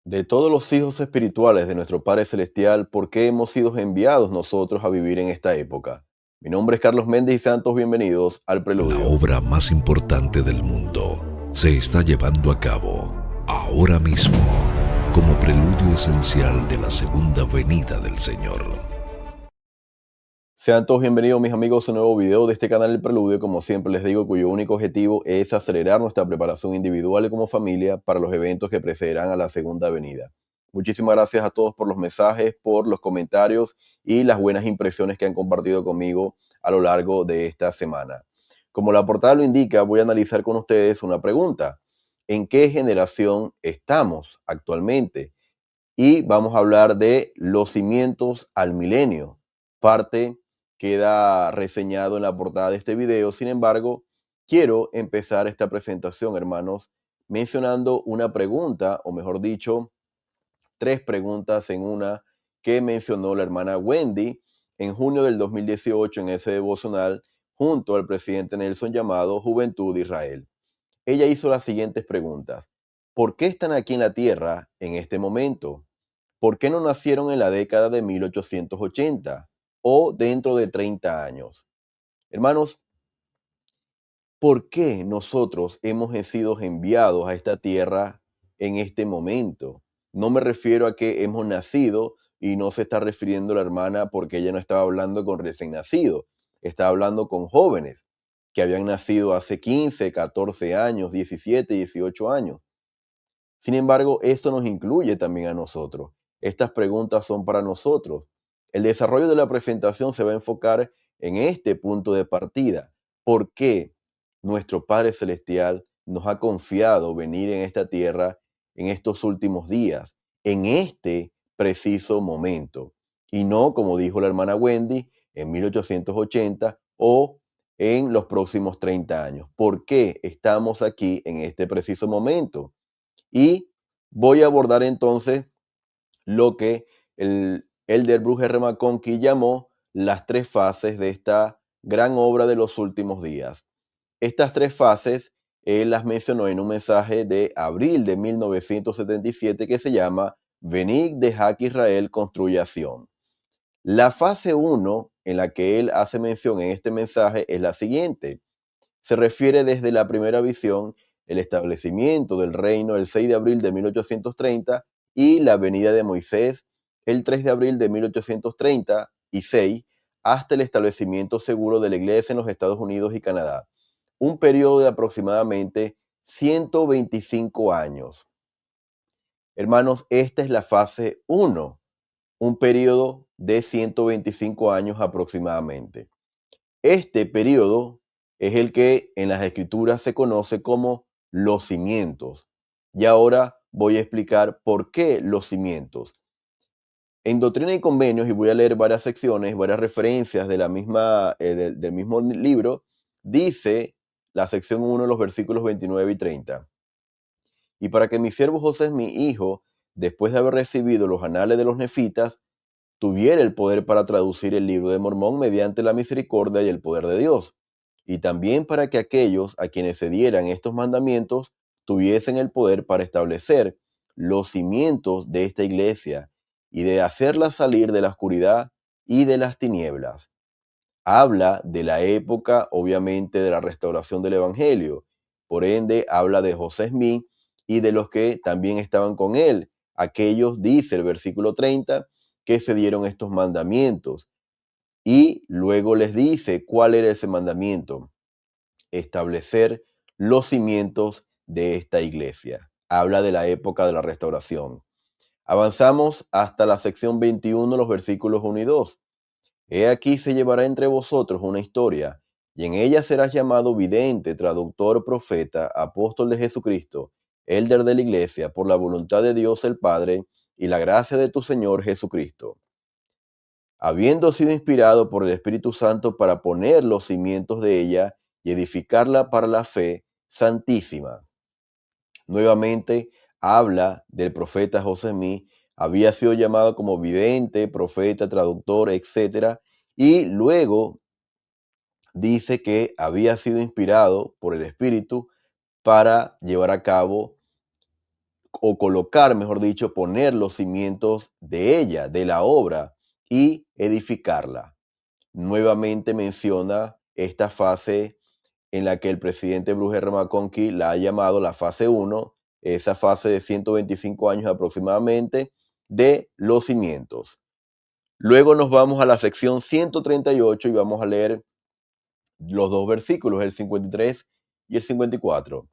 De todos los hijos espirituales de nuestro Padre Celestial, ¿por qué hemos sido enviados nosotros a vivir en esta época? Mi nombre es Carlos Méndez y Santos, bienvenidos al La Preludio. obra más importante del mundo se está llevando a cabo ahora mismo como preludio esencial de la segunda venida del Señor. Sean todos bienvenidos, mis amigos, a un nuevo video de este canal El Preludio, como siempre les digo, cuyo único objetivo es acelerar nuestra preparación individual y como familia para los eventos que precederán a la segunda venida. Muchísimas gracias a todos por los mensajes, por los comentarios y las buenas impresiones que han compartido conmigo a lo largo de esta semana. Como la portada lo indica, voy a analizar con ustedes una pregunta. ¿En qué generación estamos actualmente? Y vamos a hablar de los cimientos al milenio. Parte queda reseñado en la portada de este video. Sin embargo, quiero empezar esta presentación, hermanos, mencionando una pregunta, o mejor dicho, tres preguntas en una que mencionó la hermana Wendy en junio del 2018 en ese devocional junto al presidente Nelson llamado Juventud de Israel. Ella hizo las siguientes preguntas. ¿Por qué están aquí en la tierra en este momento? ¿Por qué no nacieron en la década de 1880 o dentro de 30 años? Hermanos, ¿por qué nosotros hemos sido enviados a esta tierra en este momento? No me refiero a que hemos nacido y no se está refiriendo la hermana porque ella no estaba hablando con recién nacidos, está hablando con jóvenes que habían nacido hace 15, 14 años, 17, 18 años. Sin embargo, esto nos incluye también a nosotros. Estas preguntas son para nosotros. El desarrollo de la presentación se va a enfocar en este punto de partida. ¿Por qué nuestro Padre Celestial nos ha confiado venir en esta tierra en estos últimos días, en este preciso momento? Y no, como dijo la hermana Wendy, en 1880 o en los próximos 30 años. ¿Por qué estamos aquí en este preciso momento? Y voy a abordar entonces lo que el Elder Bruce R. McConkie llamó las tres fases de esta gran obra de los últimos días. Estas tres fases él las mencionó en un mensaje de abril de 1977 que se llama Venid, dejad que Israel construya Sion. La fase 1 en la que él hace mención en este mensaje es la siguiente. Se refiere desde la primera visión, el establecimiento del reino el 6 de abril de 1830 y la venida de Moisés el 3 de abril de 1836 hasta el establecimiento seguro de la iglesia en los Estados Unidos y Canadá. Un periodo de aproximadamente 125 años. Hermanos, esta es la fase 1, un periodo de 125 años aproximadamente. Este periodo es el que en las escrituras se conoce como los cimientos. Y ahora voy a explicar por qué los cimientos. En Doctrina y Convenios, y voy a leer varias secciones, varias referencias de la misma, del mismo libro, dice la sección 1, los versículos 29 y 30. Y para que mi siervo José, mi hijo, después de haber recibido los anales de los nefitas, tuviera el poder para traducir el libro de Mormón mediante la misericordia y el poder de Dios, y también para que aquellos a quienes se dieran estos mandamientos tuviesen el poder para establecer los cimientos de esta iglesia y de hacerla salir de la oscuridad y de las tinieblas. Habla de la época, obviamente, de la restauración del Evangelio. Por ende, habla de José Smith y de los que también estaban con él. Aquellos, dice el versículo 30, que se dieron estos mandamientos. Y luego les dice cuál era ese mandamiento. Establecer los cimientos de esta iglesia. Habla de la época de la restauración. Avanzamos hasta la sección 21, los versículos 1 y 2. He aquí se llevará entre vosotros una historia, y en ella serás llamado vidente, traductor, profeta, apóstol de Jesucristo, elder de la iglesia, por la voluntad de Dios el Padre y la gracia de tu Señor Jesucristo, habiendo sido inspirado por el Espíritu Santo para poner los cimientos de ella y edificarla para la fe santísima. Nuevamente habla del profeta José Smith, había sido llamado como vidente, profeta, traductor, etcétera, y luego dice que había sido inspirado por el Espíritu para llevar a cabo o colocar, mejor dicho, poner los cimientos de ella, de la obra, y edificarla. Nuevamente menciona esta fase en la que el presidente Bruce McConkie la ha llamado la fase 1, esa fase de 125 años aproximadamente, de los cimientos. Luego nos vamos a la sección 138 y vamos a leer los dos versículos, el 53 y el 54.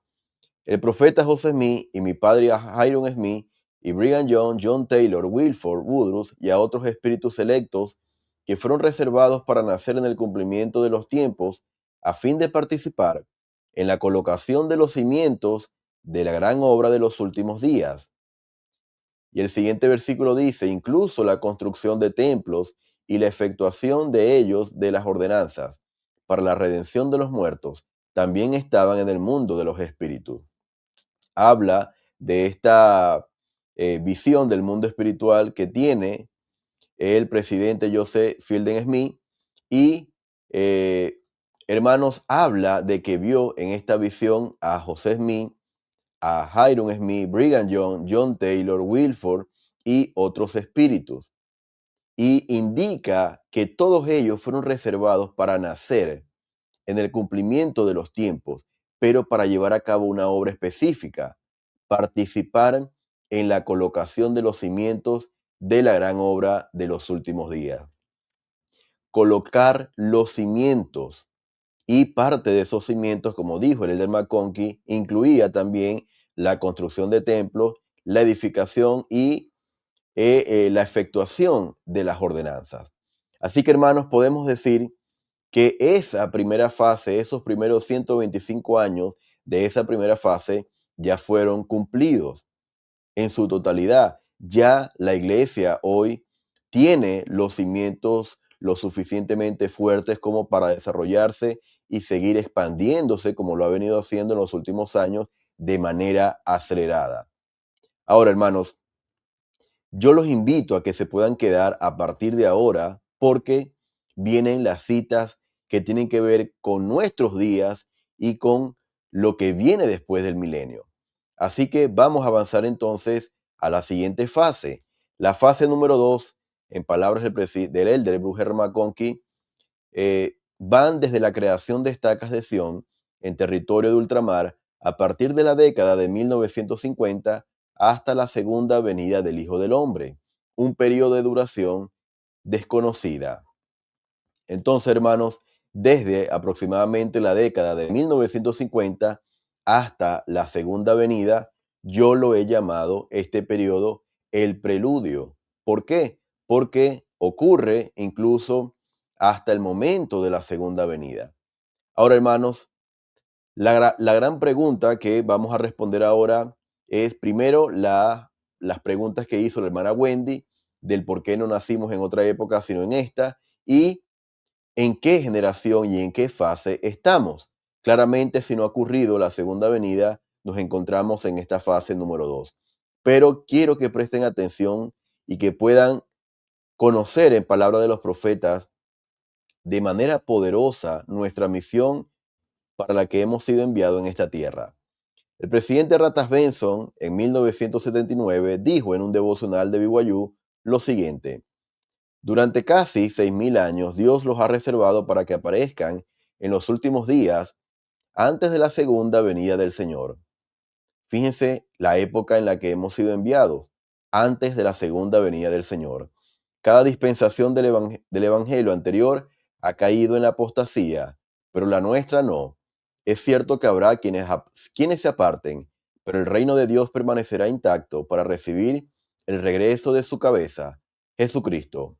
El profeta José Smith y mi padre Hiram Smith y Brigham Young, John Taylor, Wilford Woodruff y a otros espíritus selectos que fueron reservados para nacer en el cumplimiento de los tiempos a fin de participar en la colocación de los cimientos de la gran obra de los últimos días. Y el siguiente versículo dice, incluso la construcción de templos y la efectuación de ellos de las ordenanzas para la redención de los muertos también estaban en el mundo de los espíritus. Habla de esta visión del mundo espiritual que tiene el presidente Joseph Fielding Smith y, hermanos, habla de que vio en esta visión a José Smith, a Hiram Smith, Brigham Young, John Taylor, Wilford y otros espíritus. Y indica que todos ellos fueron reservados para nacer en el cumplimiento de los tiempos, pero para llevar a cabo una obra específica, participar en la colocación de los cimientos de la gran obra de los últimos días. Colocar los cimientos, y parte de esos cimientos, como dijo el Elder McConkie, incluía también la construcción de templos, la edificación y la efectuación de las ordenanzas. Así que, hermanos, podemos decir que esa primera fase, esos primeros 125 años de esa primera fase ya fueron cumplidos en su totalidad. Ya la iglesia hoy tiene los cimientos lo suficientemente fuertes como para desarrollarse y seguir expandiéndose como lo ha venido haciendo en los últimos años de manera acelerada. Ahora, hermanos, yo los invito a que se puedan quedar a partir de ahora porque vienen las citas que tienen que ver con nuestros días y con lo que viene después del milenio. Así que vamos a avanzar entonces a la siguiente fase. La fase número 2, en palabras del elder Bruce McConkie, van desde la creación de estacas de Sion en territorio de ultramar a partir de la década de 1950 hasta la segunda venida del Hijo del Hombre, un periodo de duración desconocida. Entonces, hermanos, desde aproximadamente la década de 1950 hasta la segunda venida, yo lo he llamado este periodo el preludio. ¿Por qué? Porque ocurre incluso hasta el momento de la segunda venida. Ahora, hermanos, la gran pregunta que vamos a responder ahora es primero las preguntas que hizo la hermana Wendy del por qué no nacimos en otra época sino en esta y en qué generación y en qué fase estamos. Claramente, si no ha ocurrido la segunda venida, nos encontramos en esta fase número 2. Pero quiero que presten atención y que puedan conocer en palabra de los profetas de manera poderosa nuestra misión para la que hemos sido enviados en esta tierra. El presidente Ratas Benson, en 1979, dijo en un devocional de BYU lo siguiente: durante casi 6.000 años, Dios los ha reservado para que aparezcan en los últimos días antes de la segunda venida del Señor. Fíjense la época en la que hemos sido enviados, antes de la segunda venida del Señor. Cada dispensación del evangelio anterior ha caído en la apostasía, pero la nuestra no. Es cierto que habrá quienes se aparten, pero el reino de Dios permanecerá intacto para recibir el regreso de su cabeza, Jesucristo.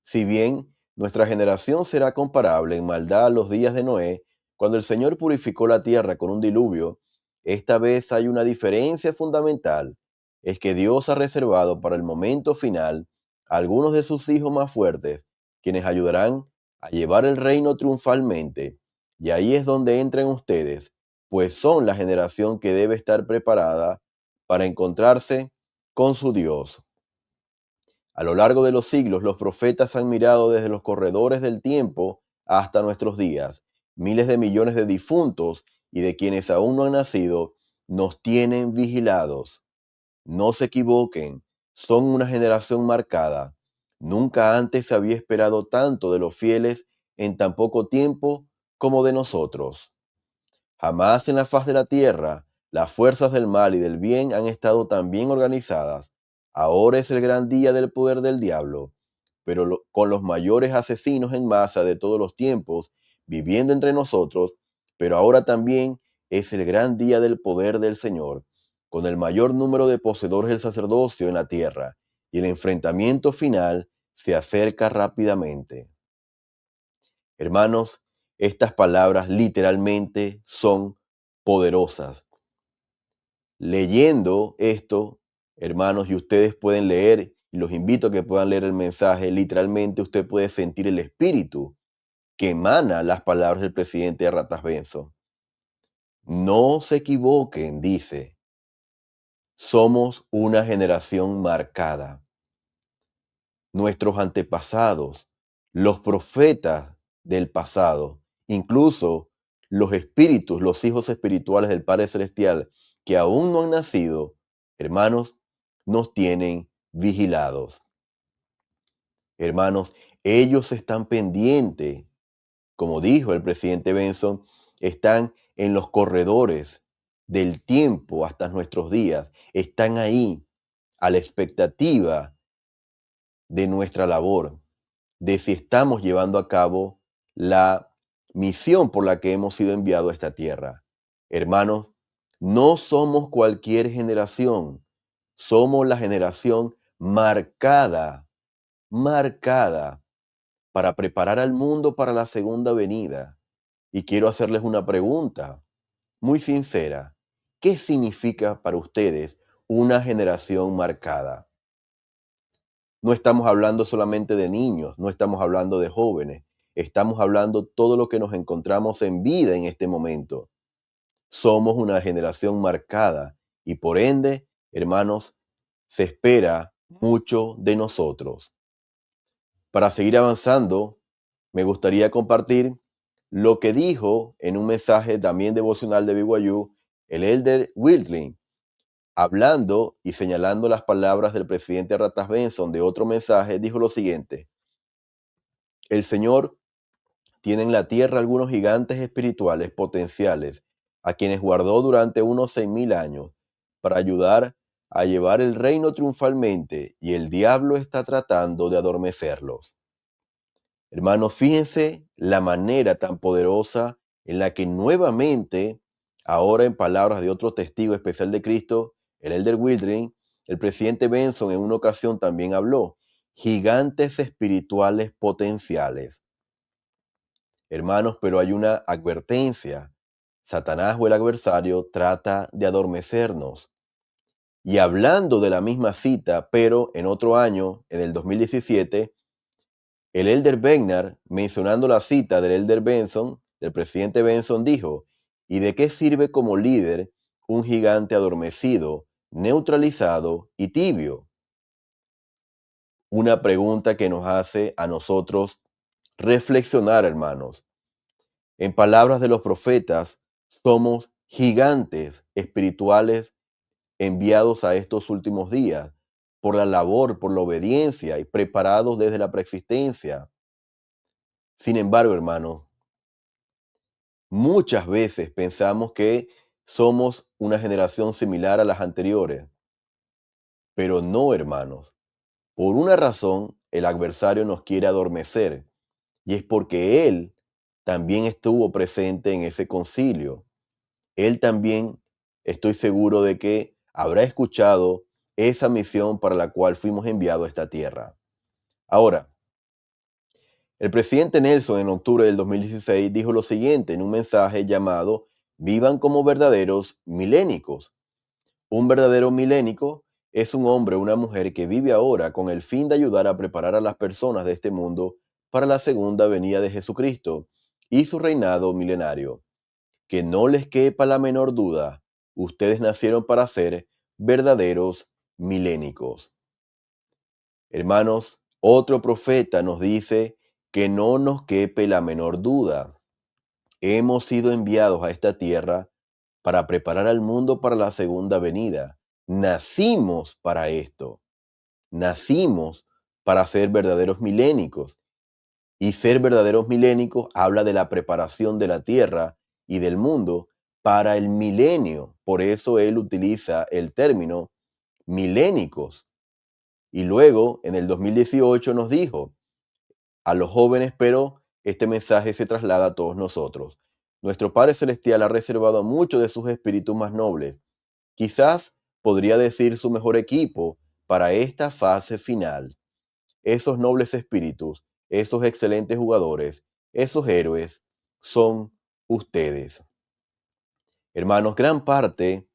Si bien nuestra generación será comparable en maldad a los días de Noé, cuando el Señor purificó la tierra con un diluvio, esta vez hay una diferencia fundamental. Es que Dios ha reservado para el momento final a algunos de sus hijos más fuertes, quienes ayudarán a llevar el reino triunfalmente. Y ahí es donde entran ustedes, pues son la generación que debe estar preparada para encontrarse con su Dios. A lo largo de los siglos, los profetas han mirado desde los corredores del tiempo hasta nuestros días. Miles de millones de difuntos y de quienes aún no han nacido nos tienen vigilados. No se equivoquen, son una generación marcada. Nunca antes se había esperado tanto de los fieles en tan poco tiempo como de nosotros. Jamás en la faz de la tierra las fuerzas del mal y del bien han estado tan bien organizadas. Ahora es el gran día del poder del diablo, pero con los mayores asesinos en masa de todos los tiempos viviendo entre nosotros, pero ahora también es el gran día del poder del Señor, con el mayor número de poseedores del sacerdocio en la tierra, y el enfrentamiento final se acerca rápidamente. Hermanos, estas palabras literalmente son poderosas. Leyendo esto, hermanos, y ustedes pueden leer, y los invito a que puedan leer el mensaje, literalmente usted puede sentir el espíritu que emana las palabras del presidente Ratas Benson. No se equivoquen, dice, somos una generación marcada. Nuestros antepasados, los profetas del pasado, incluso los espíritus, los hijos espirituales del Padre Celestial, que aún no han nacido, hermanos, nos tienen vigilados. Hermanos, ellos están pendientes, como dijo el presidente Benson, están en los corredores del tiempo hasta nuestros días, están ahí a la expectativa de nuestra labor, de si estamos llevando a cabo la misión por la que hemos sido enviados a esta tierra. Hermanos, no somos cualquier generación, somos la generación marcada para preparar al mundo para la segunda venida. Y quiero hacerles una pregunta muy sincera. ¿Qué significa para ustedes una generación marcada? No estamos hablando solamente de niños, no estamos hablando de jóvenes, estamos hablando todo lo que nos encontramos en vida en este momento. Somos una generación marcada y por ende, hermanos, se espera mucho de nosotros. Para seguir avanzando, me gustaría compartir lo que dijo en un mensaje también devocional de BYU el elder Wildling, hablando y señalando las palabras del presidente Ratas Benson de otro mensaje, dijo lo siguiente: el Señor tiene en la tierra algunos gigantes espirituales potenciales, a quienes guardó durante unos 6,000 años, para ayudar a llevar el reino triunfalmente, y el diablo está tratando de adormecerlos. Hermanos, fíjense la manera tan poderosa en la que nuevamente, ahora en palabras de otro testigo especial de Cristo, el elder Wildring, el presidente Benson en una ocasión también habló, gigantes espirituales potenciales. Hermanos, pero hay una advertencia. Satanás o el adversario trata de adormecernos. Y hablando de la misma cita, pero en otro año, en el 2017, el elder Begnar, mencionando la cita del elder Benson, del presidente Benson, dijo: ¿y de qué sirve como líder un gigante adormecido, neutralizado y tibio? Una pregunta que nos hace a nosotros reflexionar, hermanos. En palabras de los profetas, somos gigantes espirituales enviados a estos últimos días por la labor, por la obediencia y preparados desde la preexistencia. Sin embargo, hermanos, muchas veces pensamos que somos una generación similar a las anteriores, pero no, hermanos. Por una razón, el adversario nos quiere adormecer, y es porque él también estuvo presente en ese concilio. Él también, estoy seguro de que habrá escuchado esa misión para la cual fuimos enviados a esta tierra. Ahora, el presidente Nelson en octubre del 2016 dijo lo siguiente en un mensaje llamado Vivan como verdaderos milénicos. Un verdadero milénico es un hombre o una mujer que vive ahora con el fin de ayudar a preparar a las personas de este mundo para la segunda venida de Jesucristo y su reinado milenario. Que no les quepa la menor duda, ustedes nacieron para ser verdaderos milénicos. Hermanos, otro profeta nos dice que no nos quepe la menor duda. Hemos sido enviados a esta tierra para preparar al mundo para la segunda venida. nacimos para esto. Nacimos para ser verdaderos milénicos. Y ser verdaderos milénicos habla de la preparación de la tierra y del mundo para el milenio. Por eso él utiliza el término milénicos. Y luego, en el 2018, nos dijo a los jóvenes, pero este mensaje se traslada a todos nosotros. Nuestro Padre Celestial ha reservado a muchos de sus espíritus más nobles, quizás podría decir su mejor equipo, para esta fase final. Esos nobles espíritus, esos excelentes jugadores, esos héroes, son ustedes. Hermanos, gran parte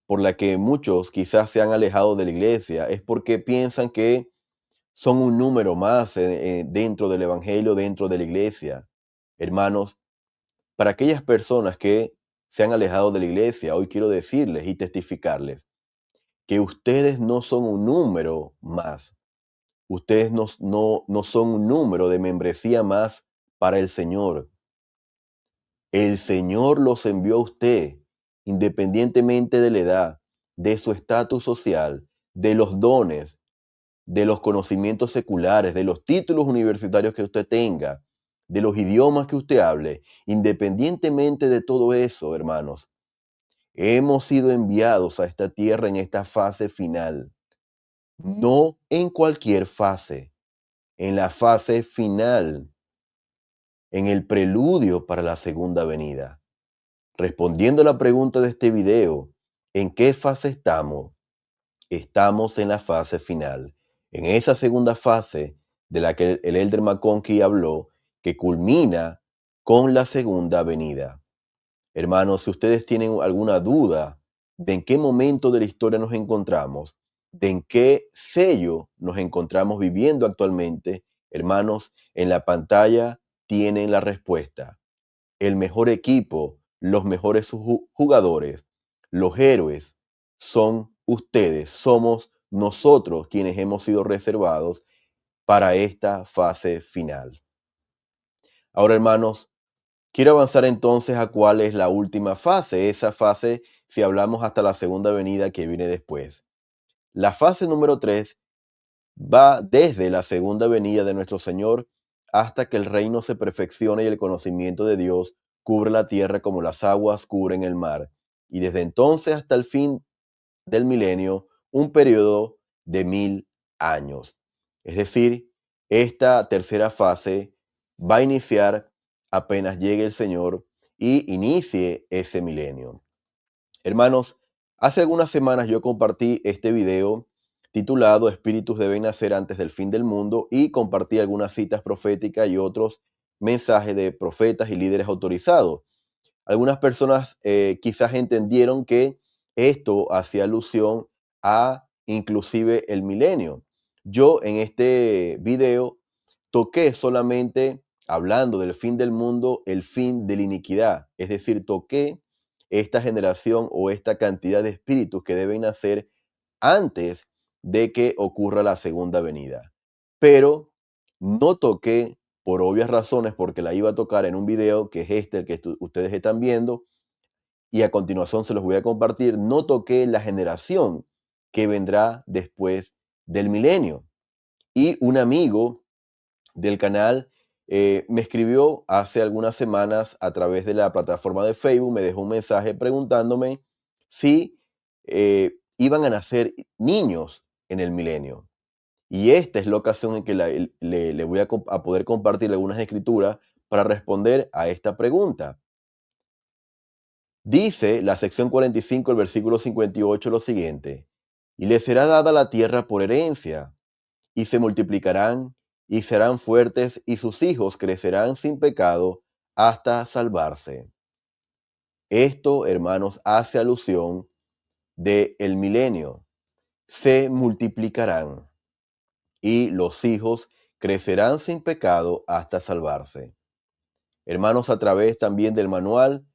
por la que muchos quizás se han alejado de la iglesia es porque piensan que son un número más dentro del evangelio, dentro de la iglesia. Hermanos, para aquellas personas que se han alejado de la iglesia, hoy quiero decirles y testificarles que ustedes no son un número más. Ustedes no son un número de membresía más para el Señor. El Señor los envió a usted, independientemente de la edad, de su estatus social, de los dones, de los conocimientos seculares, de los títulos universitarios que usted tenga, de los idiomas que usted hable. Independientemente de todo eso, hermanos, hemos sido enviados a esta tierra en esta fase final. No en cualquier fase, en la fase final, en el preludio para la segunda venida. Respondiendo a la pregunta de este video, ¿en qué fase estamos? Estamos en la fase final, en esa segunda fase de la que el Elder McConkie habló, que culmina con la segunda venida. Hermanos, si ustedes tienen alguna duda de en qué momento de la historia nos encontramos, de en qué sello nos encontramos viviendo actualmente, hermanos, en la pantalla tienen la respuesta. El mejor equipo, los mejores jugadores, los héroes son ustedes, somos nosotros quienes hemos sido reservados para esta fase final. Ahora, hermanos, quiero avanzar entonces a cuál es la última fase, esa fase si hablamos hasta la segunda venida que viene después. La fase número 3 va desde la segunda venida de nuestro Señor hasta que el reino se perfeccione y el conocimiento de Dios cubre la tierra como las aguas cubren el mar. Y desde entonces hasta el fin del milenio, un periodo de 1000 años. Es decir, esta tercera fase va a iniciar apenas llegue el Señor y inicie ese milenio. Hermanos, hace algunas semanas yo compartí este video titulado Espíritus deben nacer antes del fin del mundo y compartí algunas citas proféticas y otros mensajes de profetas y líderes autorizados. Algunas personas quizás entendieron que esto hacía alusión a inclusive el milenio. Yo en este video toqué solamente, hablando del fin del mundo, el fin de la iniquidad. Es decir, toqué esta generación o esta cantidad de espíritus que deben nacer antes de que ocurra la segunda venida. Pero no toqué, por obvias razones, porque la iba a tocar en un video que es este, el que ustedes están viendo, y a continuación se los voy a compartir, no toqué la generación que vendrá después del milenio. Y un amigo del canal me escribió hace algunas semanas a través de la plataforma de Facebook, me dejó un mensaje preguntándome si iban a nacer niños en el milenio. Y esta es la ocasión en que le voy a poder compartir algunas escrituras para responder a esta pregunta. Dice la sección 45, el versículo 58, lo siguiente: y les será dada la tierra por herencia, y se multiplicarán y serán fuertes, y sus hijos crecerán sin pecado hasta salvarse. Esto, hermanos, hace alusión del milenio. Se multiplicarán y los hijos crecerán sin pecado hasta salvarse. Hermanos, a través también del manual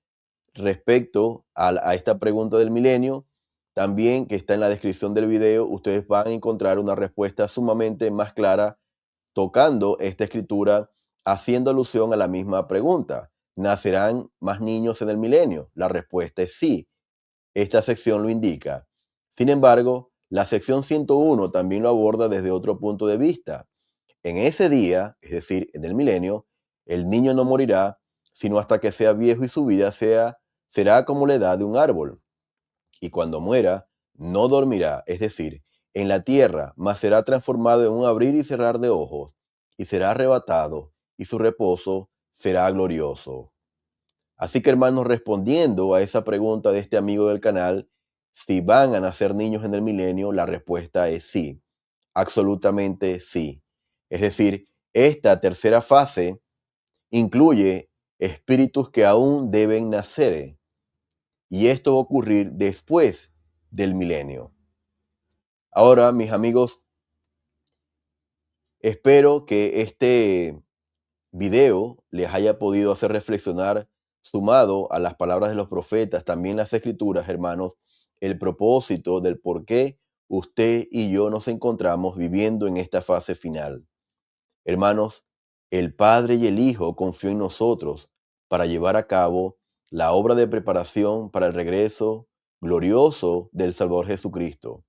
respecto a esta pregunta del milenio, también que está en la descripción del video, ustedes van a encontrar una respuesta sumamente más clara tocando esta escritura, haciendo alusión a la misma pregunta. ¿Nacerán más niños en el milenio? La respuesta es sí. Esta sección lo indica. Sin embargo, la sección 101 también lo aborda desde otro punto de vista. En ese día, es decir, en el milenio, el niño no morirá, sino hasta que sea viejo y su vida será como la edad de un árbol. Y cuando muera, no dormirá, es decir, en la tierra, mas será transformado en un abrir y cerrar de ojos, y será arrebatado, y su reposo será glorioso. Así que hermanos, respondiendo a esa pregunta de este amigo del canal, si van a nacer niños en el milenio, la respuesta es sí, absolutamente sí. Es decir, esta tercera fase incluye espíritus que aún deben nacer, y esto va a ocurrir después del milenio. Ahora, mis amigos, espero que este video les haya podido hacer reflexionar, sumado a las palabras de los profetas, también las escrituras, hermanos, el propósito del por qué usted y yo nos encontramos viviendo en esta fase final. Hermanos, el Padre y el Hijo confió en nosotros para llevar a cabo la obra de preparación para el regreso glorioso del Salvador Jesucristo.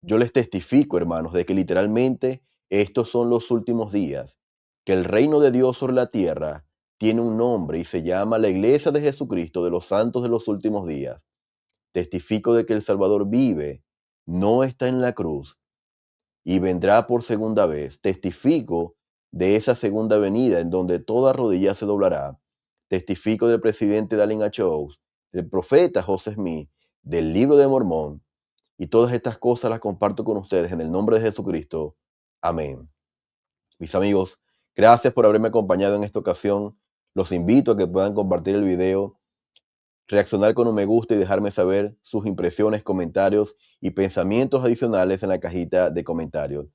Yo les testifico, hermanos, de que literalmente estos son los últimos días, que el reino de Dios sobre la tierra tiene un nombre y se llama la Iglesia de Jesucristo de los Santos de los Últimos Días. Testifico de que el Salvador vive, no está en la cruz y vendrá por segunda vez. Testifico de esa segunda venida en donde toda rodilla se doblará. Testifico del presidente Dallin H. Oaks, del profeta José Smith, del libro de Mormón, y todas estas cosas las comparto con ustedes en el nombre de Jesucristo. Amén. Mis amigos, gracias por haberme acompañado en esta ocasión. Los invito a que puedan compartir el video, reaccionar con un me gusta y dejarme saber sus impresiones, comentarios y pensamientos adicionales en la cajita de comentarios.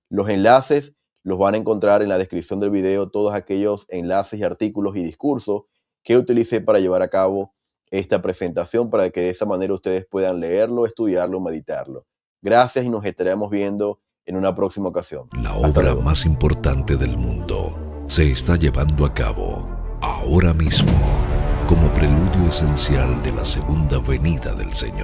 Los enlaces los van a encontrar en la descripción del video, todos aquellos enlaces y artículos y discursos que utilicé para llevar a cabo esta presentación, para que de esa manera ustedes puedan leerlo, estudiarlo, meditarlo. Gracias y nos estaremos viendo en una próxima ocasión. La Hasta obra luego. más importante del mundo se está llevando a cabo ahora mismo como preludio esencial de la segunda venida del Señor.